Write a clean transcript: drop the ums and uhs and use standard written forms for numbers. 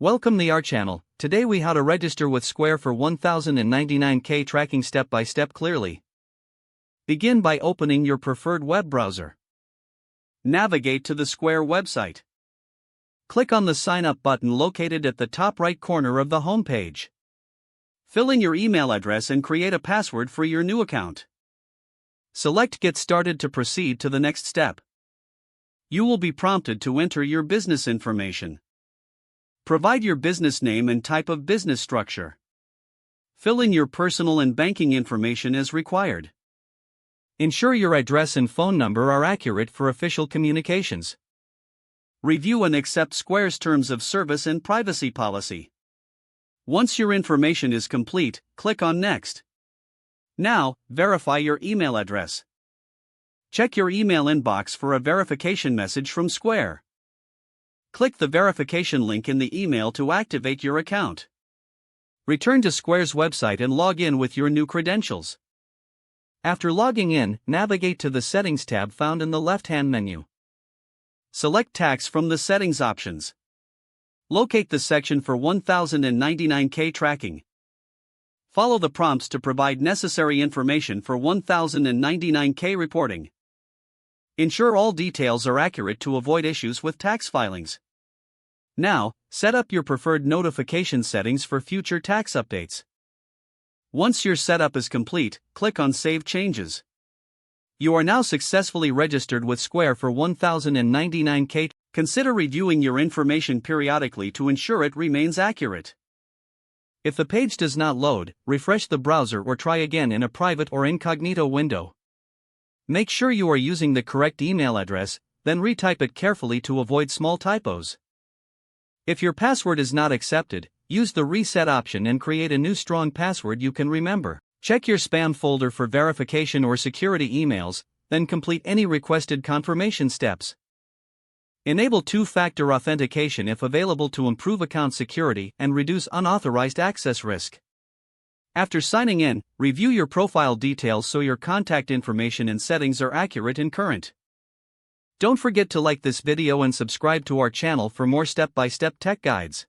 Welcome to our channel. Today we how to register with Square for 1099K tracking step by step clearly. Begin by opening your preferred web browser. Navigate to the Square website. Click on the sign up button located at the top right corner of the home page. Fill in your email address and create a password for your new account. Select Get Started to proceed to the next step. You will be prompted to enter your business information. Provide your business name and type of business structure. Fill in your personal and banking information as required. Ensure your address and phone number are accurate for official communications. Review and accept Square's terms of service and privacy policy. Once your information is complete, click on Next. Now, verify your email address. Check your email inbox for a verification message from Square. Click the verification link in the email to activate your account. Return to Square's website and log in with your new credentials. After logging in, navigate to the Settings tab found in the left-hand menu. Select Tax from the Settings options. Locate the section for 1099K tracking. Follow the prompts to provide necessary information for 1099K reporting. Ensure all details are accurate to avoid issues with tax filings. Now, set up your preferred notification settings for future tax updates. Once your setup is complete, click on Save Changes. You are now successfully registered with Square for 1099K. Consider reviewing your information periodically to ensure it remains accurate. If the page does not load, refresh the browser or try again in a private or incognito window. Make sure you are using the correct email address, then retype it carefully to avoid small typos. If your password is not accepted, use the reset option and create a new strong password you can remember. Check your spam folder for verification or security emails, then complete any requested confirmation steps. Enable two-factor authentication if available to improve account security and reduce unauthorized access risk. After signing in, review your profile details so your contact information and settings are accurate and current. Don't forget to like this video and subscribe to our channel for more step-by-step tech guides.